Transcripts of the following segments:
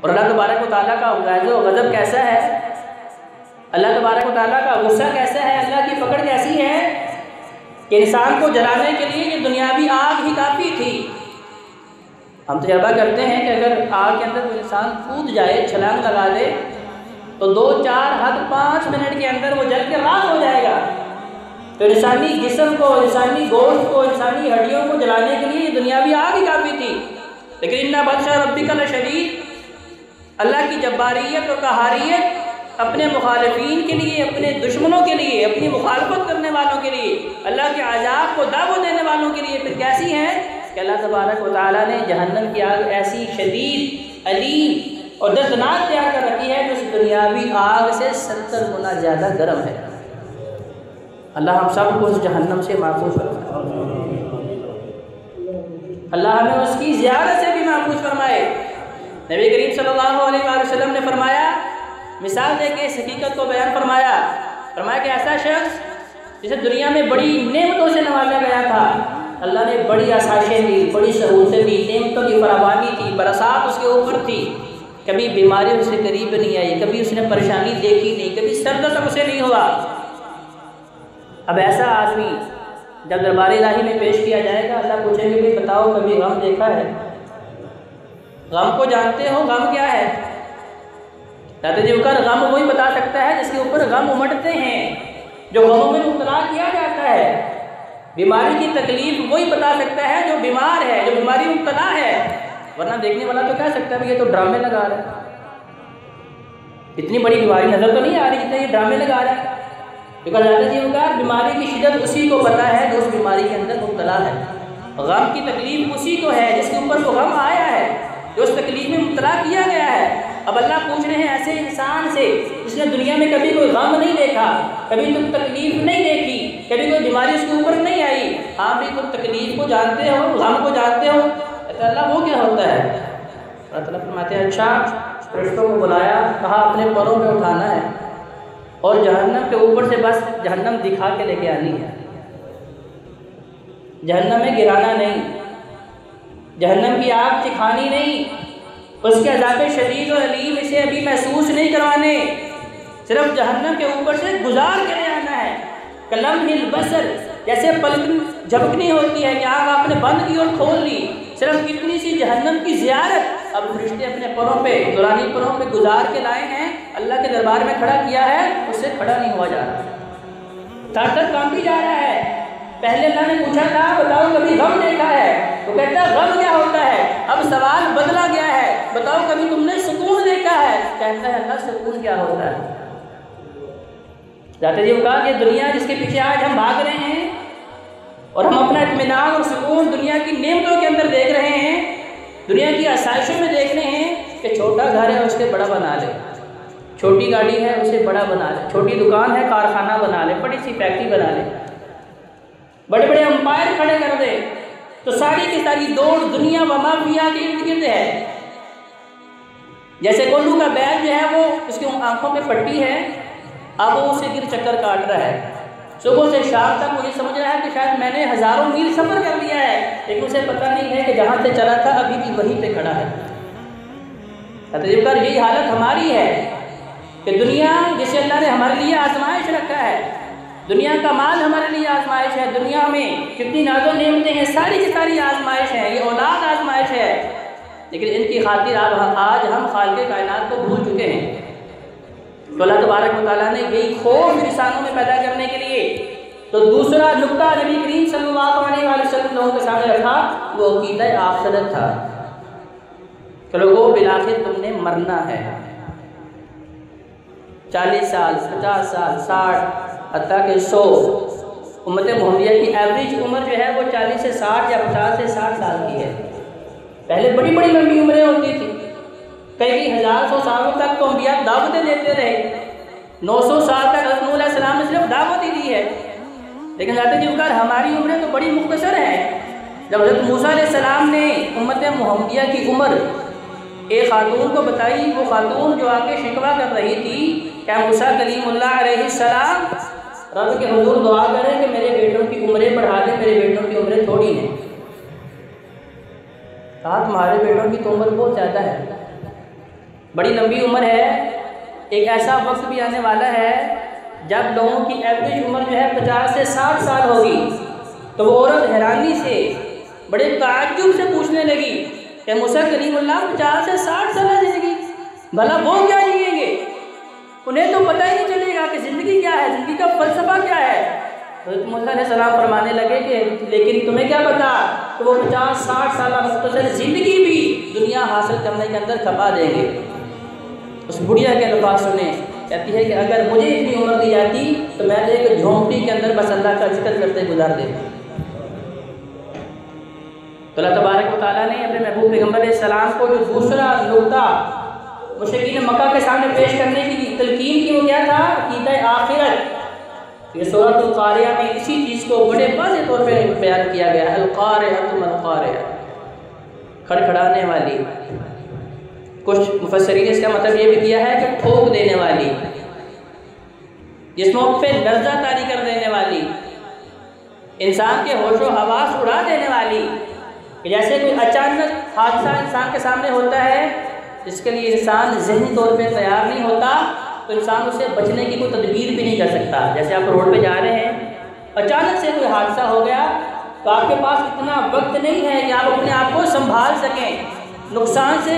और अल्लाह तबारक व तआला का गज़ब कैसा है, अल्लाह तबारक व तआला का गुस्सा कैसा है, अल्लाह की पकड़ कैसी है कि इंसान को जलाने के लिए ये दुनियावी आग ही काफ़ी थी। हम तजर्बा करते हैं कि अगर आग के अंदर कोई इंसान कूद जाए, छलांग लगा दे, तो 2, 4, हद 5 मिनट के अंदर वो जल के राख हो जाएगा। तो इंसानी जिस्म को, इंसानी गोश्त को, इंसानी हड्डियों को जलाने के लिए ये दुनियावी आग ही काफ़ी थी। लेकिन इन्ना बत्शा रब्बिका लशदीद, अल्लाह की जब्बारियत और कहारियत अपने मुखालिफीन के लिए, अपने दुश्मनों के लिए, अपनी मुखालफत करने वालों के लिए, अल्लाह के अज़ाब को दावत देने वालों के लिए फिर कैसी है कि अल्लाह तबारक व तआला ने जहन्नम की आग ऐसी शदीद, अलीम और दर्दनाक तैयार कर रखी है जो उस दुनियावी आग से 70 गुना ज़्यादा गर्म है। अल्लाह हम सब को उस जहन्नम से महफूज फरमाए, अल्लाह हमें उसकी ज़ियारत से भी महफूज फरमाए। नबी करीम सल्लल्लाहु अलैहि वसल्लम ने फरमाया, मिसाल देके इस हकीकत को बयान फरमाया कि ऐसा शख्स जिसे दुनिया में बड़ी नेमतों से नवाजा गया था, अल्लाह ने बड़ी आसाइशें दी, बड़ी सहूलतें दी, नेमतों की फरावानी थी, बरसात उसके ऊपर थी, कभी बीमारी उसके करीब नहीं आई, कभी उसने परेशानी देखी नहीं, कभी सर्द तक उसे नहीं हुआ। अब ऐसा आदमी जब दरबार इलाही में पेश किया जाएगा, अल्लाह पूछेंगे भी बताओ कभी गम देखा है? गम को जानते हो? गम क्या है? दाता जी कर गम वही बता सकता है जिसके ऊपर गम उमड़ते हैं, जो गमों में मुब्तला किया जाता है। बीमारी की तकलीफ वही बता सकता है जो बीमार है, जो बीमारी में मुब्तला है। वरना देखने वाला तो कह सकता है ये तो ड्रामे लगा रहा है, इतनी बड़ी बीमारी नज़र तो नहीं आ रही जितना ये ड्रामे लगा रहा है। क्योंकि दाता जी बीमारी की शिद्दत उसी को पता है जो उस बीमारी के अंदर मुब्तला है। गम की तकलीफ उसी को है जिसके ऊपर वो गम आया है, जो उस तकलीफ में मुब्तला किया गया है। अब अल्लाह पूछ रहे हैं ऐसे इंसान से जिसने दुनिया में कभी कोई गम नहीं देखा, कभी तुम तकलीफ नहीं देखी, कभी कोई बीमारी उसके ऊपर नहीं आई, हाँ भी तुम तकलीफ को जानते हो, गम को जानते हो, तो अल्लाह वो क्या होता है? अल्लाह फरमाते हैं अच्छा, फरिश्तों को बुलाया, कहा अपने परों में उठाना है और जहन्नम के ऊपर से बस जहन्नम दिखा के लेके आनी है, जहन्नम में गिराना नहीं, जहन्नम की आग चिखानी नहीं, उसके अज़ाब शदीद और अलीम इसे अभी महसूस नहीं करवाने, सिर्फ जहन्नम के ऊपर से गुजार के ले आना है। कलम हिल बसर, जैसे पलक झपकनी होती है कि आग आपने बंद की और खोल ली, सिर्फ इतनी सी जहन्नम की ज़ियारत अब फरिश्ते अपने परों पे, दुरानी परों पे गुजार के लाए हैं, अल्लाह के दरबार में खड़ा किया है, उससे खड़ा नहीं हुआ जा रहा, थर-थर कांपी जा रहा है। पहले अल्लाह ने पूछा था बताओ कभी गम देखा है, तो कहता है गम क्या होता है। अब सवाल बदला गया है, बताओ कभी तुमने सुकून देखा है, कहता है अल्लाह सुकून क्या होता है। जाते जी कहा कि दुनिया जिसके पीछे आज हम भाग रहे हैं और हम अपना इत्मीनान और सुकून दुनिया की नेमतों के अंदर देख रहे हैं, दुनिया की आसाइशों में देख रहे हैं कि छोटा घर है उसके बड़ा बना ले, छोटी गाड़ी है उसे बड़ा बना ले, छोटी दुकान है कारखाना बना ले, बड़ी सी फैक्ट्री बना ले, बड़े बड़े अंपायर खड़े कर दे, तो सारी की सारी दौड़ दुनिया व माफिया के इर्द गिर्द है। जैसे कोल्लू का बैल जो है वो उसकी आंखों पे पट्टी है, अब वो उसे गिर चक्कर काट रहा है, सुबह से शाम तक मुझे समझ रहा है कि शायद मैंने हज़ारों मील सफ़र कर लिया है, लेकिन उसे पता नहीं है कि जहाँ से चला था अभी भी वहीं पे खड़ा है। तजर्बा यही हालत हमारी है कि दुनिया जिसे अल्लाह ने हमारे लिए आजमाइश रखा है, दुनिया का माल हमारे लिए आजमाइश है, दुनिया में कितनी नाज़ो नेमतें हैं, सारी की सारी आजमाइश है, ये औलाद आजमाइश है, लेकिन इनकी खातिर आज हम खालिक़े कायनात को भूल चुके हैं। तो अल्लाह तबारक व तआला ने यही खौफ इंसानों में पैदा करने के लिए तो दूसरा नुक्ता नबी करीम सल्लल्लाहु अलैहि वसल्लम लोगों के सामने रखा, वो अक़ीदा आखिरत था कि लोगों बिलाखिर तुमने मरना है। 40 साल, 50 साल, 60 हत्ता के 100, उम्मत मोहम्मदिया की एवरेज उम्र जो है वो 40 से 60 या 50 से 60 साल की है। पहले बड़ी बड़ी लंबी उम्रें होती थी, कई हज़ार 100 सालों तक तो अंबिया दावतें देते रहे, 900 साल तक हज़रत नूह अलैहिस्सलाम ने सिर्फ दावत ही दी है। लेकिन जाते जी उनका हमारी उम्रें तो बड़ी मुख्तसर हैं। जब हज़रत मूसा अलैहिस्सलाम ने उम्मत मोहम्मदिया की उम्र एक खातून को बताई, वो खातून जो आके शिकवा कर रही थी क्या मूसा कलीमुल्लाह अलैहिस्सलाम रब के हुजूर दुआ करें कि मेरे बेटों की उम्रें बढ़ा दें, मेरे बेटों की उम्रें थोड़ी हैं। कहा तुम्हारे बेटों की तो उम्र बहुत ज़्यादा है, बड़ी लंबी उम्र है। एक ऐसा वक्त भी आने वाला है जब लोगों की एवरेज उम्र जो है 50 से 60 साल होगी। तो वो औरत हैरानी से बड़े ताज्जुब से पूछने लगी कि मूसा कलीमुल्लाह 50 से 60 साल ज़िंदगी, भला वो क्या जिएंगे? उन्हें तो पता ही नहीं चलेगा कि ज़िंदगी क्या है, ज़िंदगी का फ़लसफ़ा क्या है। हज़रत मूसा अलैहिस्सलाम फरमाने लगे कि लेकिन तुम्हें क्या पता कि वो 50-60 साल मुख्तसर ज़िंदगी भी दुनिया हासिल करने के अंदर खपा देंगे। उस बुढ़िया के अल्फाज़ सुने, कहती है कि अगर मुझे इतनी उम्र दी जाती तो मैं तो एक झोंपड़ी के अंदर बस अल्लाह का जिक्र करते गुजार देता। तो अल्लाह तबारक व तआला ने अपने महबूब पैगम्बर अलैहिस्सलाम को जो दूसरा नुक्ता मुशरिकीन मक्का के सामने पेश करने की तलकीन की, वो क्या था? अक़ीदा आखिरत। ये सूरह क़ारिया में इसी चीज़ को बड़े वाज़ेह तौर पर बयान किया गया है। अल-क़ारिअतु मल-क़ारिअ, खड़खड़ाने वाली। कुछ मुफस्सिरीन ने इसका मतलब ये भी किया है कि ठोक देने वाली, जिस्मों पे लर्ज़ा तारी कर देने वाली, इंसान के होशो हवास उड़ा देने वाली। जैसे कोई अचानक हादसा इंसान के सामने होता है जिसके लिए इंसान ज़हनी तौर पे तैयार नहीं होता, तो इंसान उससे बचने की कोई तदबीर भी नहीं कर सकता। जैसे आप रोड पे जा रहे हैं, अचानक से कोई हादसा हो गया तो आपके पास इतना वक्त नहीं है कि आप अपने आप को संभाल सकें, नुकसान से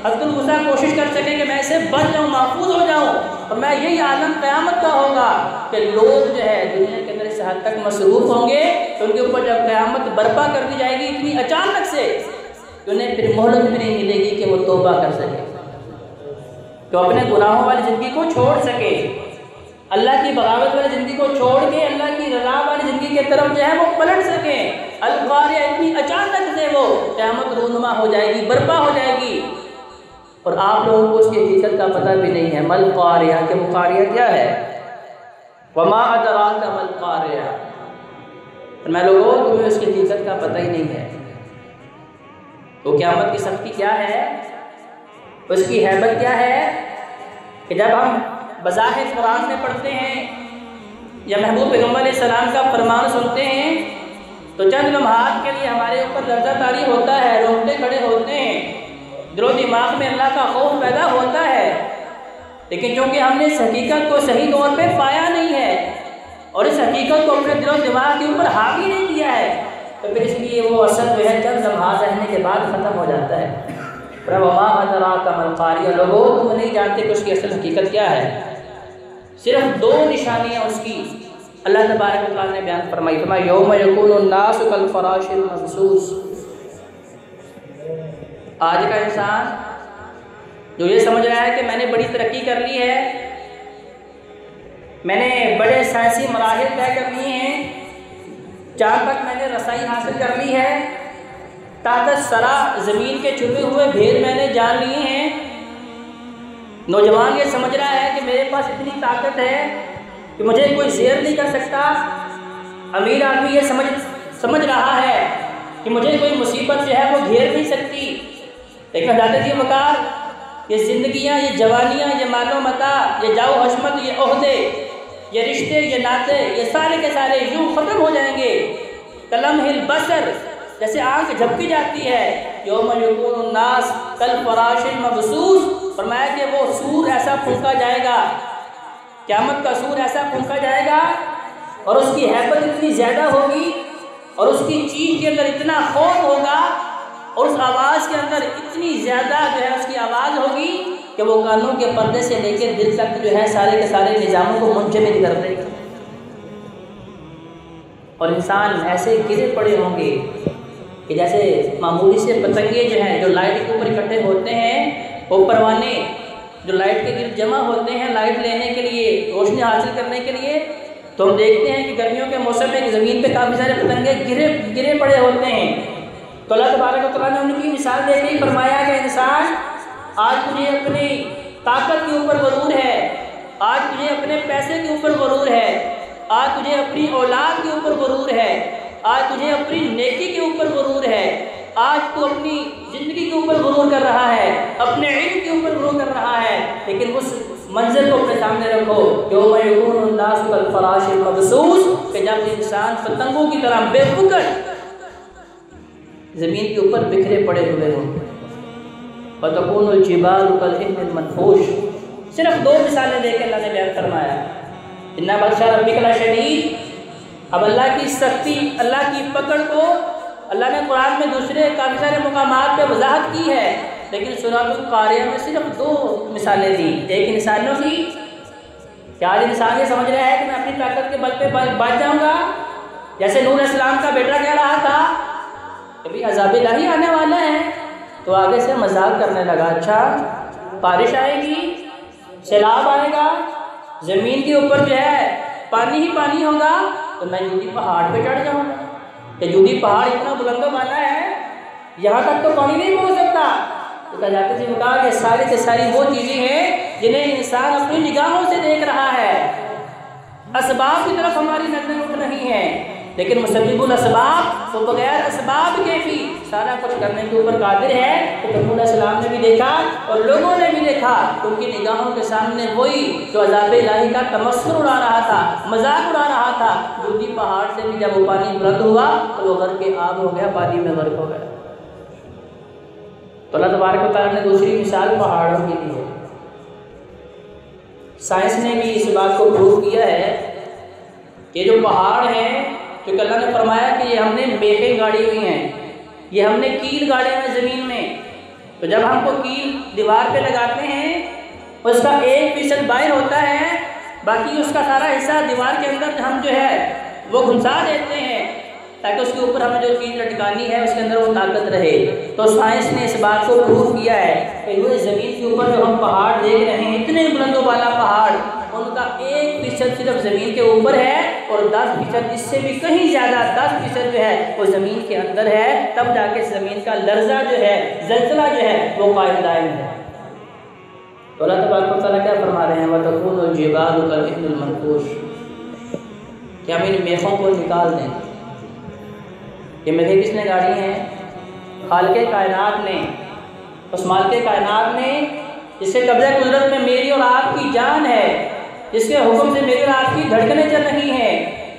हद्दुल-वसा कोशिश कर सकें कि मैं इससे बच जाऊँ, महफूज हो जाऊँ। और मैं यही आलम क़यामत का होगा कि लोग जो है दुनिया के अंदर इस हद तक मसरूफ़ होंगे तो उनके ऊपर जब क़यामत बर्पा कर दी जाएगी इतनी अचानक से, तो उन्हें फिर मोहलत भी नहीं मिलेगी कि वो तौबा कर सके, तो अपने गुनाहों वाली ज़िंदगी को छोड़ सके, अल्लाह की बगावत वाली ज़िंदगी को छोड़ के अल्लाह की रज़ा वाली ज़िंदगी की तरफ जो है वो पलट सकें। अल-क़ारिया, इतनी अचानक से वो क़यामत रूनुमा हो जाएगी, बर्पा हो जाएगी, और आप लोगों को उसकी हकीकत का पता भी नहीं है। मल-क़ारिया के मुक़ारिया क्या है? वमा अदराका मल-क़ारिया, मैं लोगों तुम्हें उसकी हकीकत का पता ही नहीं है। तो क़यामत की सख्ती क्या है, उसकी हैबत क्या है कि जब हम बज़ाहिर कुरान में पढ़ते हैं या महबूब पैगम्बर अलैहिस्सलाम का फरमान सुनते हैं तो चंद लम्हात के लिए हमारे ऊपर लर्ज़ा तारी होता है, रोंगटे खड़े होते हैं, दिलो दिमाग में अल्लाह का खौफ पैदा होता है। लेकिन क्योंकि हमने इस हकीकत को सही तौर पे पाया नहीं है और इस हकीकत को अपने दिलो दिमाग के ऊपर हावी नहीं किया है, तो फिर इसलिए वो असर जो है चंद लम्हात रहने के बाद ख़त्म हो जाता है। वमा अदराका मल-क़ारिया, लोगों तुम नहीं जानते कि उसकी असल हकीकत क्या है। सिर्फ 2 निशानियाँ उसकी अल्लाह तबारक व तआला ने बयान फरमाई। यौम यकूनुन्नासु कल-फ़राशिल मबसूस, आज का इंसान जो ये समझ रहा है कि मैंने बड़ी तरक्की कर ली है, मैंने बड़े साइंसी मराहिल तय कर लिए हैं, चाँद तक मैंने रसाई हासिल कर ली है, ताकत सरा ज़मीन के छुपे हुए भेद मैंने जान लिए हैं। नौजवान ये समझ रहा है कि मेरे पास इतनी ताकत है कि मुझे कोई ज़ेर नहीं कर सकता। अमीर आदमी ये समझ रहा है कि मुझे कोई मुसीबत जो है वो घेर नहीं सकती। लेकिन हज़रत वक़ार, ये ज़िंदगियाँ, ये जवानियाँ, ये मालो मता, ये जाओ हशमत, ये ओहदे, ये रिश्ते, ये नाते, ये सारे के सारे यूँ ख़त्म हो जाएंगे। कलम हिल बसर, जैसे आँख झपकी जाती है। यौम यकूनुन्नास कल-फ़राशिल मबसूस, फरमाया कि वो सूर ऐसा फूंका जाएगा, क़यामत का सूर ऐसा फूंका जाएगा और उसकी हैबत इतनी ज़्यादा होगी और उसकी चीख के अंदर इतना खौफ होगा और उस आवाज़ के अंदर इतनी ज़्यादा जो है उसकी आवाज़ होगी कि वो कानों के पर्दे से लेकर दिल तक जो है सारे के सारे निज़ामों को मुंजमद कर देगा। और इंसान ऐसे गिरे पड़े होंगे कि जैसे मामूली से पतंगे जो हैं जो लाइट के ऊपर इकट्ठे होते हैं, वो परवाने जो लाइट के गिर्द जमा होते हैं लाइट लेने के लिए, रोशनी हासिल करने के लिए, तो हम देखते हैं कि गर्मियों के मौसम में ज़मीन पे काफ़ी सारे पतंगे गिरे पड़े होते हैं। तो अल्लाह तबारक व तआला ने उनकी मिसाल देके ही फरमाया कि इंसान, आज तुझे अपनी ताकत के ऊपर गुरूर है, आज तुझे अपने पैसे के ऊपर गुरूर है, आज तुझे अपनी औलाद के ऊपर गुरूर है, आज तुझे अपनी नेकी के ऊपर गुरूर है, आज तू अपनी ज़िंदगी के ऊपर गुरूर कर रहा है, अपने इल्म के ऊपर गुरूर कर रहा है। लेकिन उस मंज़र को अपने सामने रखो, यौम यकूनुन्नासु कल-फ़राशिल मबसूस, कि जब इंसान पतंगों की तरह बेफिक्र ज़मीन के ऊपर बिखरे पड़े हुए हों वतकूनुल जिबालु कल-इह्निल मनफूश। सिर्फ 2 मिसालें देकर अल्लाह ने बयान फरमाया। इन्ना बत्शा रब्बिका लशदीद। अब अल्लाह की सख्ती, अल्लाह की पकड़ को अल्लाह ने कुरान में दूसरे काफ़ी सारे मुकामात पे वजाहत की है, लेकिन सूरह कारिया में सिर्फ 2 मिसालें दी। एक इंसानों की, क्या आज इंसान ये समझ रहा है कि मैं अपनी ताकत के बल पे बच जाऊँगा? जैसे नूह अलैहिस्सलाम का बेटा कह रहा था कभी अज़ाब इलाही आने वाला है, तो आगे से मजाक करने लगा। अच्छा, बारिश आएगी, सैलाब आएगा, ज़मीन के ऊपर जो है पानी ही पानी होगा, तो मैं यूदी पहाड़ पे चढ़ जाऊँगा। कि यूदी पहाड़ इतना बुलंद वाला है, यहाँ तक तो पानी नहीं पहुँच सकता। तो कजाते जी ने कहा कि सारी की सारी वो चीज़ें हैं जिन्हें इंसान अपनी निगाहों से देख रहा है। असबाब की तरफ हमारी नजरें उठ रही हैं, लेकिन मुसब्बिबुल असबाब तो बगैर असबाब के भी सारा कुछ करने के ऊपर कादिर है। तो नूह अलैहिस्सलाम ने भी देखा और लोगों ने भी देखा, उनकी निगाहों के सामने वही जो अज़ाब इलाही का तमस्खुर उड़ा रहा था, मजाक उड़ा रहा था। यूदी पहाड़ से भी जब वो पानी बुलंद हुआ तो वो गर्क के आग हो गया, पानी में गर्क हो गया। तो अल्लाह तबारक व तआला ने दूसरी मिसाल पहाड़ों की दी है। साइंस ने भी इस बात को प्रूव किया है कि जो पहाड़ हैं, क्योंकि अल्लाह ने फरमाया कि ये हमने मेखें गाड़ी हुई हैं, ये हमने कील गाड़े हैं ज़मीन में। तो जब हमको कील दीवार पे लगाते हैं, उसका 1% बाहर होता है, बाकी उसका सारा हिस्सा दीवार के अंदर हम जो है वो घुसा देते हैं, ताकि उसके ऊपर हमें जो चीज़ लटकानी है उसके अंदर वो ताकत रहे। तो साइंस ने इस बात को प्रूव किया है कि वो ज़मीन के ऊपर जो हम पहाड़ देख रहे हैं, इतने बुलंदों वाला पहाड़, उनका 1% सिर्फ ज़मीन के ऊपर है और 10% इससे भी कहीं ज़्यादा 10% जो है वो ज़मीन के अंदर है। तब जाके ज़मीन का लर्जा जो है, ज़लज़ला जो है वो कायम दायम है। तो अल्लाह तबारक व तआला क्या फरमा रहे हैं, वतकूनुल जिबालु कल-इह्निल मनफूश, कि हम इन मेखों को निकाल दें। ये मेखें किसने गाड़ी हैं? खालिक़े कायनात ने, उस मालिके कायनात ने जिसके कब्ज़े कुदरत में मेरी और आपकी जान है, जिसके हुक्म से मेरी और आपकी धड़कनें चल रही हैं,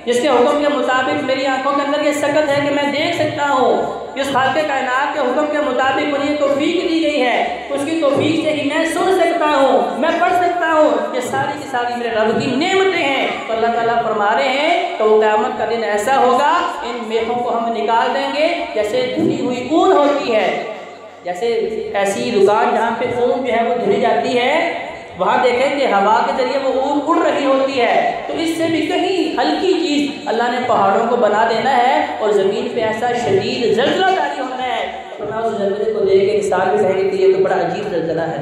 जिसके हुक्म के मुताबिक मेरी आंखों के अंदर ये सकत है कि मैं देख सकता हूँ, जिस खालिक़े कायनात के हुक्म के मुताबिक मुझे तौफीक दी गई है, उसकी तौफीक से ही मैं सुन सकता हूँ, मैं पढ़ सकता हूँ। ये सारी की सारी मेरे रब की नेमतें हैं। तो अल्लाह ताला फरमा रहे हैं तो क़यामत का दिन ऐसा होगा, इन मेखों को हम निकाल देंगे जैसे धुली हुई ऊन होती है। जैसे ऐसी दुकान जहाँ पे ऊन जो है वो धुली जाती है, वहाँ देखें कि हवा के जरिए वो ऊन उड़ रही होती है। तो इससे भी कहीं हल्की चीज़ अल्लाह ने पहाड़ों को बना देना है और ज़मीन पे ऐसा शदीद ज़लज़ला जारी होना है। तो मैं उस ज़लज़ले को देख के इंसान भी कहेंगे कि ये तो बड़ा अजीब ज़लज़ला है।